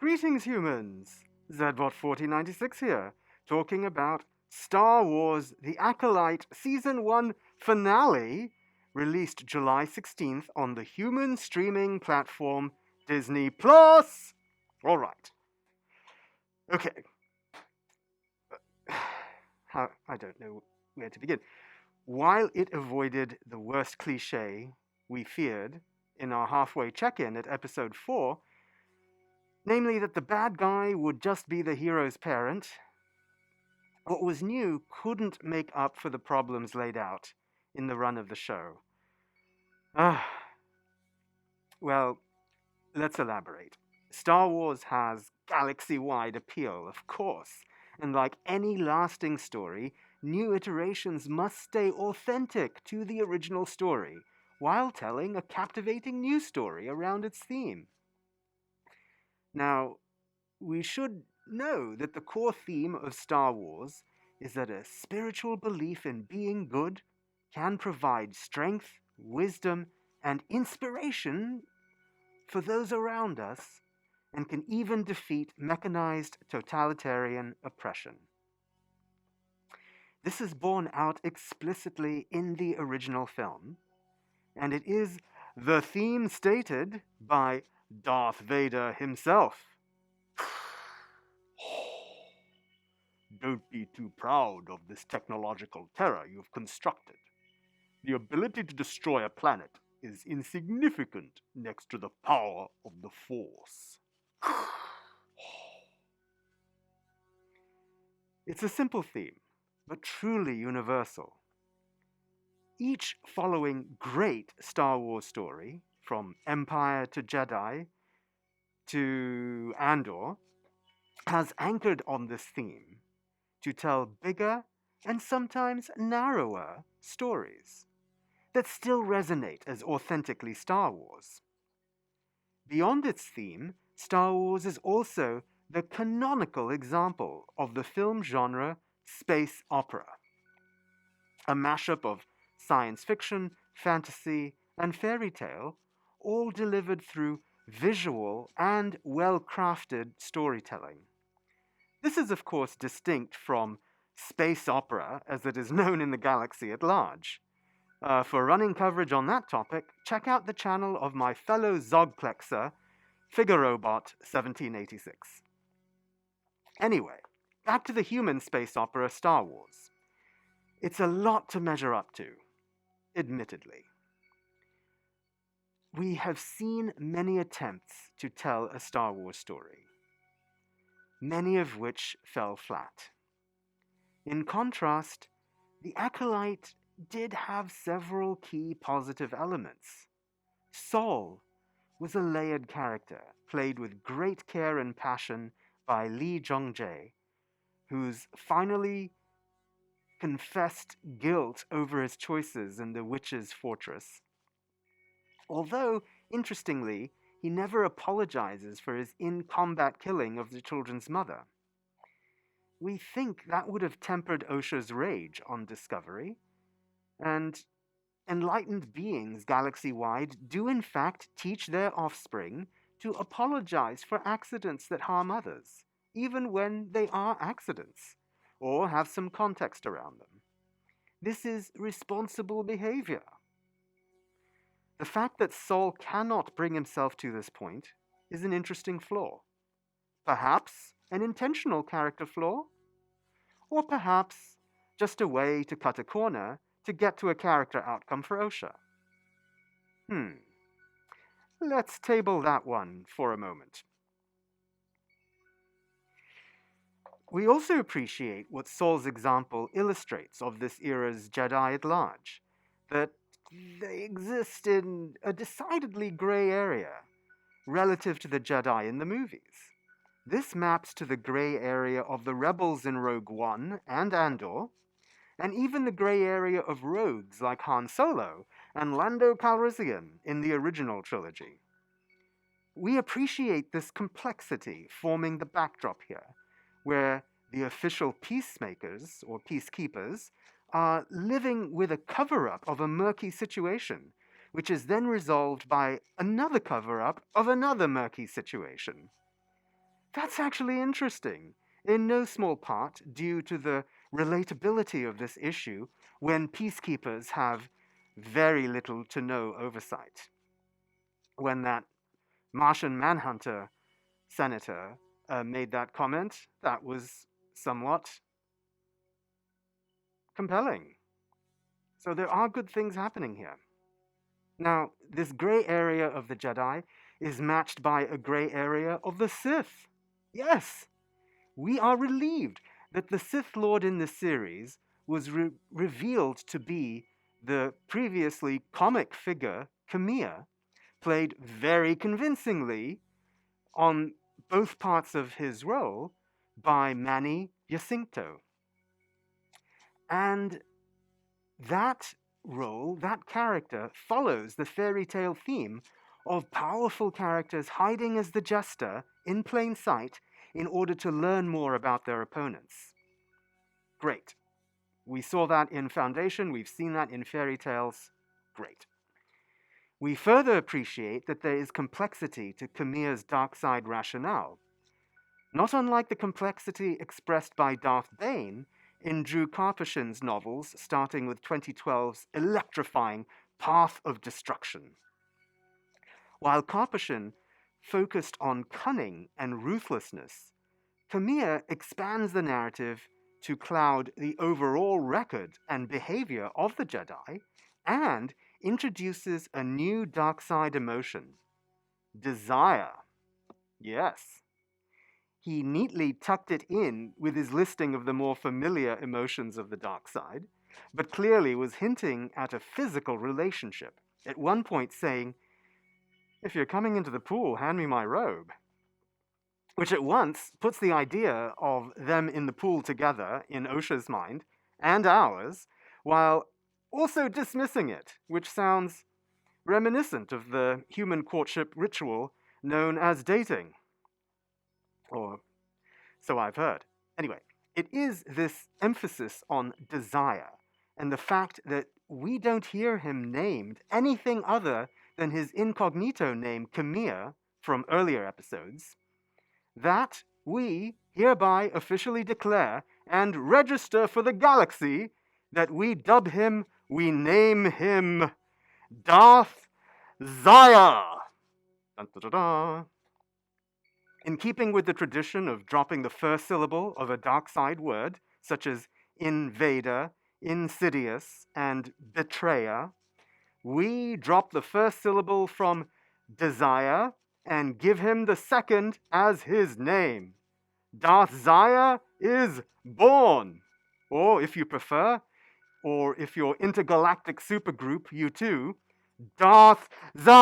Greetings, humans! Zbot 4096 here, talking about Star Wars The Acolyte Season 1 finale, released July 16th on the human streaming platform Disney Plus! Alright. Okay. I don't know where to begin. While it avoided the worst cliche we feared in our halfway check-in at episode 4, namely that the bad guy would just be the hero's parent, what was new couldn't make up for the problems laid out in the run of the show. Well, let's elaborate. Star Wars has galaxy-wide appeal, of course, and like any lasting story, new iterations must stay authentic to the original story, while telling a captivating new story around its theme. Now, we should know that the core theme of Star Wars is that a spiritual belief in being good can provide strength, wisdom, and inspiration for those around us, and can even defeat mechanized totalitarian oppression. This is borne out explicitly in the original film, and it is the theme stated by Darth Vader himself. Don't be too proud of this technological terror you've constructed. The ability to destroy a planet is insignificant next to the power of the Force. It's a simple theme, but truly universal. Each following great Star Wars story, from Empire to Jedi to Andor, has anchored on this theme to tell bigger and sometimes narrower stories that still resonate as authentically Star Wars. Beyond its theme, Star Wars is also the canonical example of the film genre space opera, a mashup of science fiction, fantasy, and fairy tale, all delivered through visual and well-crafted storytelling. This is, of course, distinct from space opera as it is known in the galaxy at large. For running coverage on that topic, check out the channel of my fellow Zogplexer, Figarobot 1786. Anyway, back to the human space opera Star Wars. It's a lot to measure up to, admittedly. We have seen many attempts to tell a Star Wars story, many of which fell flat. In contrast, The Acolyte did have several key positive elements. Saul was a layered character, played with great care and passion by Lee Jong-jae, whose finally confessed guilt over his choices in the Witch's Fortress. Although, interestingly, he never apologizes for his in-combat killing of the children's mother. We think that would have tempered Osha's rage on discovery, and enlightened beings galaxy-wide do in fact teach their offspring to apologize for accidents that harm others, even when they are accidents, or have some context around them. This is responsible behavior. The fact that Saul cannot bring himself to this point is an interesting flaw. Perhaps an intentional character flaw, or perhaps just a way to cut a corner to get to a character outcome for Osha. Let's table that one for a moment. We also appreciate what Saul's example illustrates of this era's Jedi at large, that they exist in a decidedly gray area relative to the Jedi in the movies. This maps to the gray area of the rebels in Rogue One and Andor, and even the gray area of rogues like Han Solo and Lando Calrissian in the original trilogy. We appreciate this complexity forming the backdrop here, where the official peacemakers, or peacekeepers, are living with a cover-up of a murky situation, which is then resolved by another cover-up of another murky situation. That's actually interesting, in no small part due to the relatability of this issue when peacekeepers have very little to no oversight. When that Martian Manhunter senator made that comment, that was somewhat compelling. So there are good things happening here. Now, this gray area of the Jedi is matched by a gray area of the Sith. Yes, we are relieved that the Sith Lord in this series was revealed to be the previously comic figure Camilla, played very convincingly on both parts of his role by Manny Jacinto. And that role, that character, follows the fairy tale theme of powerful characters hiding as the jester in plain sight in order to learn more about their opponents. Great. We saw that in Foundation, we've seen that in fairy tales. Great. We further appreciate that there is complexity to Camilla's dark side rationale, not unlike the complexity expressed by Darth Bane in Drew Karpyshyn's novels, starting with 2012's electrifying Path of Destruction. While Karpyshyn focused on cunning and ruthlessness, Camilla expands the narrative to cloud the overall record and behavior of the Jedi and introduces a new dark side emotion, desire. Yes. He neatly tucked it in with his listing of the more familiar emotions of the dark side, but clearly was hinting at a physical relationship, at one point saying, "If you're coming into the pool, hand me my robe." Which at once puts the idea of them in the pool together in Osha's mind, and ours, while also dismissing it, which sounds reminiscent of the human courtship ritual known as dating. Or so I've heard. Anyway, it is this emphasis on desire and the fact that we don't hear him named anything other than his incognito name Camilla from earlier episodes, that we hereby officially declare and register for the galaxy that we dub him, we name him Darth Zaya. Dun, dun, dun, dun. In keeping with the tradition of dropping the first syllable of a dark side word, such as invader, insidious, and betrayer, we drop the first syllable from desire and give him the second as his name. Darth Zaya is born. Or if you prefer, or if you're intergalactic supergroup, you too, Darth Zaya.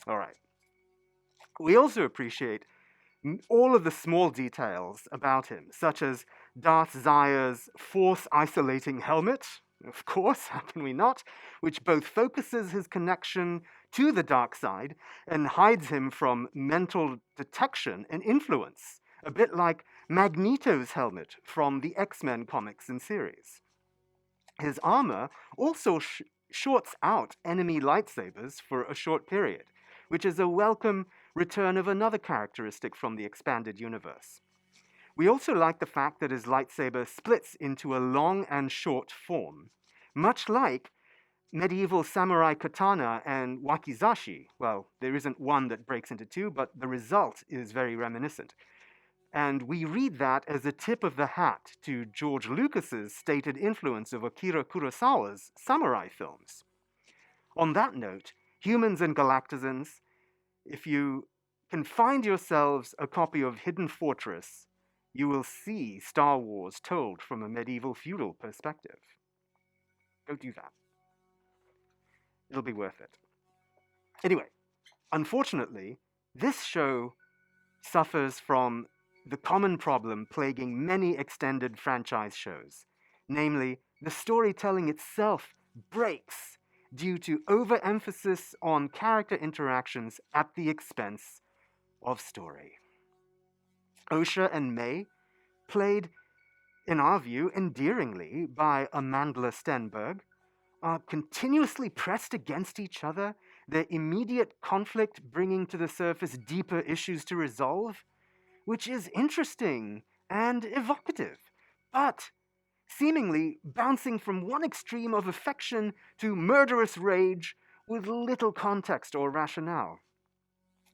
All right. We also appreciate all of the small details about him, such as Darth Zaya's force-isolating helmet, of course, how can we not, which both focuses his connection to the dark side and hides him from mental detection and influence, a bit like Magneto's helmet from the X-Men comics and series. His armor also shorts out enemy lightsabers for a short period, which is a welcome return of another characteristic from the expanded universe. We also like the fact that his lightsaber splits into a long and short form, much like medieval samurai katana and wakizashi. Well, there isn't one that breaks into two, but the result is very reminiscent. And we read that as a tip of the hat to George Lucas's stated influence of Akira Kurosawa's samurai films. On that note, humans and galactizans, if you can find yourselves a copy of Hidden Fortress, you will see Star Wars told from a medieval feudal perspective. Go do that. It'll be worth it. Anyway, unfortunately, this show suffers from the common problem plaguing many extended franchise shows, namely, the storytelling itself breaks due to overemphasis on character interactions at the expense of story. Osha and May, played, in our view, endearingly by Amandla Stenberg, are continuously pressed against each other, their immediate conflict bringing to the surface deeper issues to resolve, which is interesting and evocative, but seemingly bouncing from one extreme of affection to murderous rage with little context or rationale.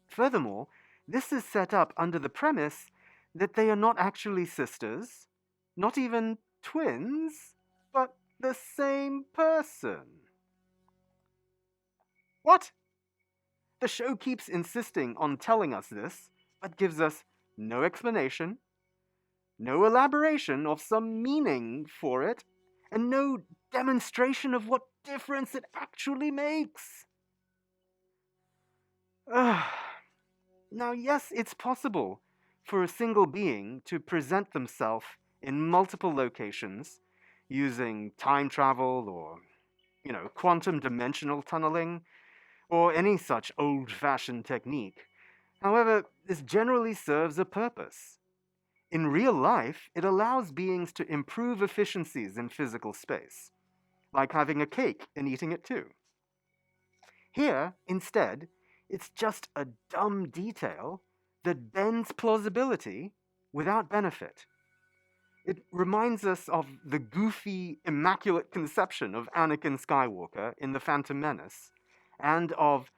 Furthermore, this is set up under the premise that they are not actually sisters, not even twins, but the same person. What? The show keeps insisting on telling us this, but gives us no explanation, no elaboration of some meaning for it, and no demonstration of what difference it actually makes. Now, yes, it's possible for a single being to present themselves in multiple locations using time travel or, quantum dimensional tunneling or any such old-fashioned technique. However, this generally serves a purpose. In real life, it allows beings to improve efficiencies in physical space, like having a cake and eating it too. Here, instead, it's just a dumb detail that bends plausibility without benefit. It reminds us of the goofy, immaculate conception of Anakin Skywalker in The Phantom Menace, and of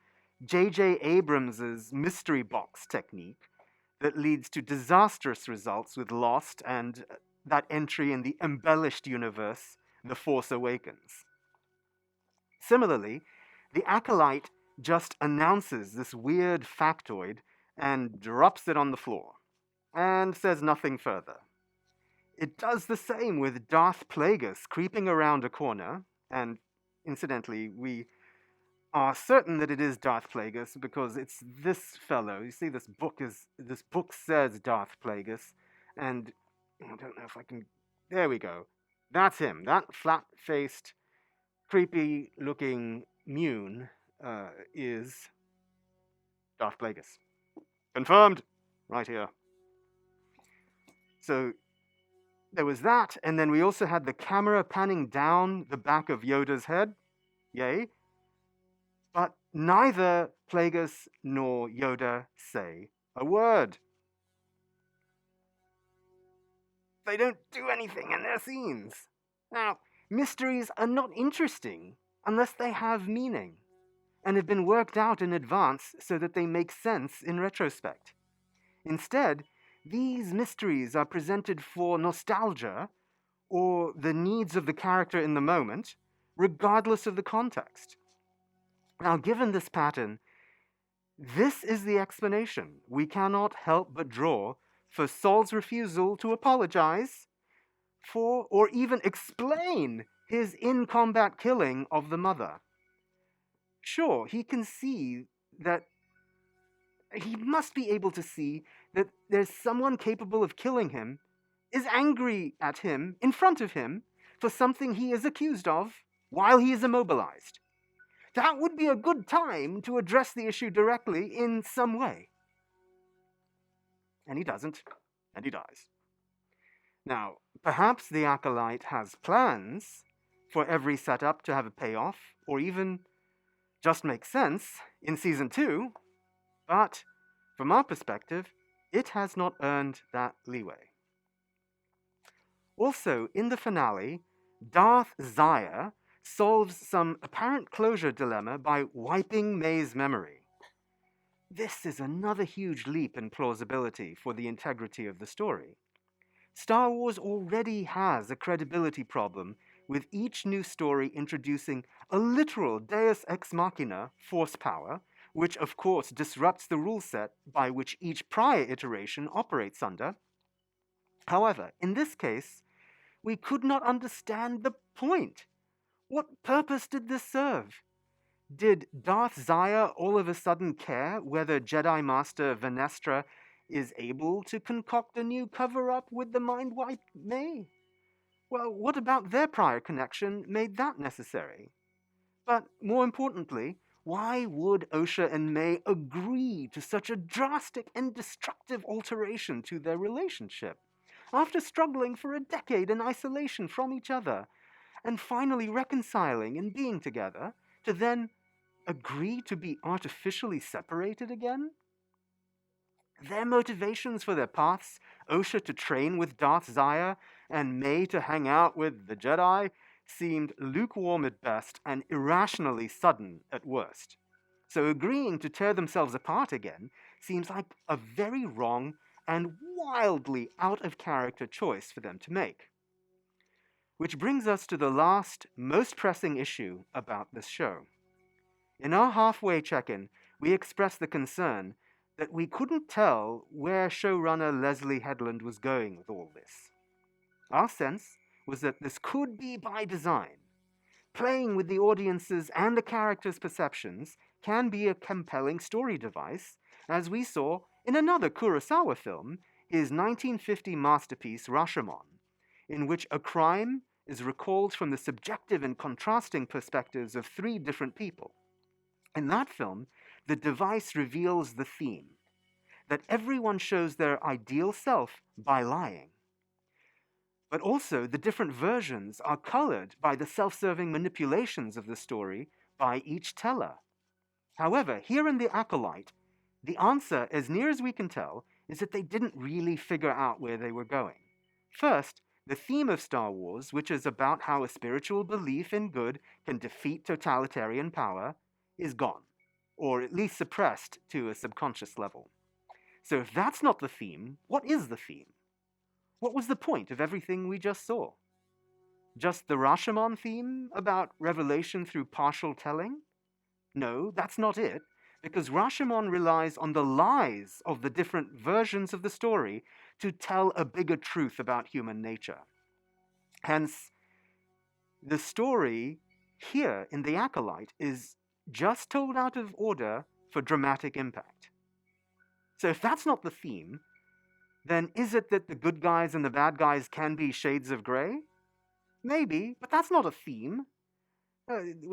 J.J. Abrams' mystery box technique that leads to disastrous results with Lost and that entry in the embellished universe, The Force Awakens. Similarly, the Acolyte just announces this weird factoid and drops it on the floor, and says nothing further. It does the same with Darth Plagueis creeping around a corner, and incidentally, we are certain that it is Darth Plagueis because it's this fellow. You see, this book says Darth Plagueis, and I don't know if I can. There we go. That's him. That flat-faced, creepy-looking Mune is Darth Plagueis. Confirmed. Right here. So there was that, and then we also had the camera panning down the back of Yoda's head. Yay. But neither Plagueis nor Yoda say a word. They don't do anything in their scenes. Now, mysteries are not interesting unless they have meaning and have been worked out in advance so that they make sense in retrospect. Instead, these mysteries are presented for nostalgia or the needs of the character in the moment, regardless of the context. Now, given this pattern, this is the explanation we cannot help but draw for Saul's refusal to apologize for or even explain his in-combat killing of the mother. Sure, he must be able to see that there's someone capable of killing him, is angry at him, in front of him, for something he is accused of while he is immobilized. That would be a good time to address the issue directly in some way. And he doesn't, and he dies. Now, perhaps the Acolyte has plans for every setup to have a payoff, or even just make sense in Season 2, but from our perspective, it has not earned that leeway. Also, in the finale, Darth Zaya solves some apparent closure dilemma by wiping May's memory. This is another huge leap in plausibility for the integrity of the story. Star Wars already has a credibility problem with each new story introducing a literal deus ex machina force power, which of course disrupts the rule set by which each prior iteration operates under. However, in this case, we could not understand the point. What purpose did this serve? Did Darth Zaya all of a sudden care whether Jedi Master Venestra is able to concoct a new cover-up with the mind-wiped May? Well, what about their prior connection made that necessary? But more importantly, why would Osha and May agree to such a drastic and destructive alteration to their relationship, after struggling for a decade in isolation from each other, and finally reconciling and being together, to then agree to be artificially separated again? Their motivations for their paths, Osha to train with Darth Zaya and May to hang out with the Jedi, seemed lukewarm at best and irrationally sudden at worst. So agreeing to tear themselves apart again seems like a very wrong and wildly out of character choice for them to make. Which brings us to the last, most pressing issue about this show. In our halfway check-in, we expressed the concern that we couldn't tell where showrunner Leslie Headland was going with all this. Our sense was that this could be by design. Playing with the audience's and the characters' perceptions can be a compelling story device, as we saw in another Kurosawa film, his 1950 masterpiece Rashomon, in which a crime is recalled from the subjective and contrasting perspectives of 3 different people. In that film, the device reveals the theme, that everyone shows their ideal self by lying. But also, the different versions are colored by the self-serving manipulations of the story by each teller. However, here in The Acolyte, the answer, as near as we can tell, is that they didn't really figure out where they were going. First, the theme of Star Wars, which is about how a spiritual belief in good can defeat totalitarian power, is gone, or at least suppressed to a subconscious level. So if that's not the theme, what is the theme? What was the point of everything we just saw? Just the Rashomon theme about revelation through partial telling? No, that's not it, because Rashomon relies on the lies of the different versions of the story to tell a bigger truth about human nature. Hence, the story here in The Acolyte is just told out of order for dramatic impact. So if that's not the theme, then is it that the good guys and the bad guys can be shades of grey? Maybe, but that's not a theme.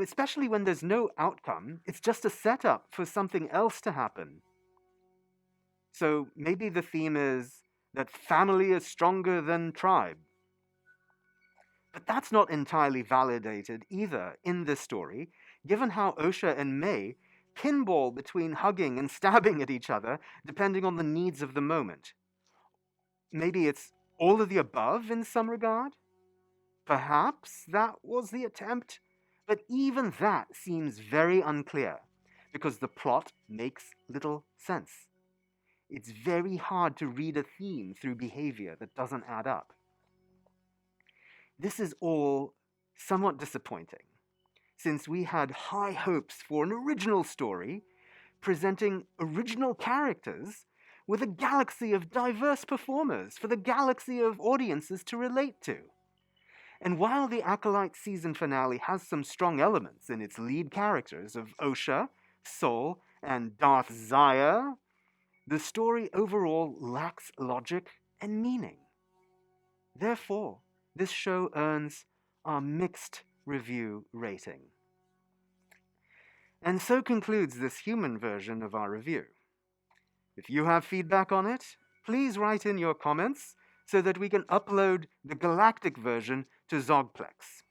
Especially when there's no outcome, it's just a setup for something else to happen. So maybe the theme is that family is stronger than tribe. But that's not entirely validated either in this story, given how Osha and May pinball between hugging and stabbing at each other depending on the needs of the moment. Maybe it's all of the above in some regard? Perhaps that was the attempt, but even that seems very unclear, because the plot makes little sense. It's very hard to read a theme through behavior that doesn't add up. This is all somewhat disappointing, since we had high hopes for an original story, presenting original characters with a galaxy of diverse performers for the galaxy of audiences to relate to. And while the Acolyte season finale has some strong elements in its lead characters of Osha, Sol, and Darth Zaya, the story overall lacks logic and meaning. Therefore, this show earns a mixed review rating. And so concludes this human version of our review. If you have feedback on it, please write in your comments so that we can upload the galactic version to Zogplex.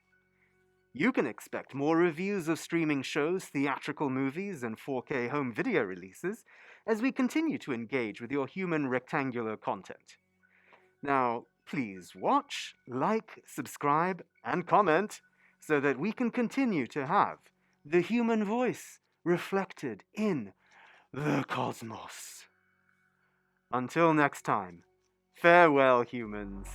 You can expect more reviews of streaming shows, theatrical movies, and 4K home video releases as we continue to engage with your human rectangular content. Now, please watch, like, subscribe, and comment so that we can continue to have the human voice reflected in the cosmos. Until next time, farewell, humans.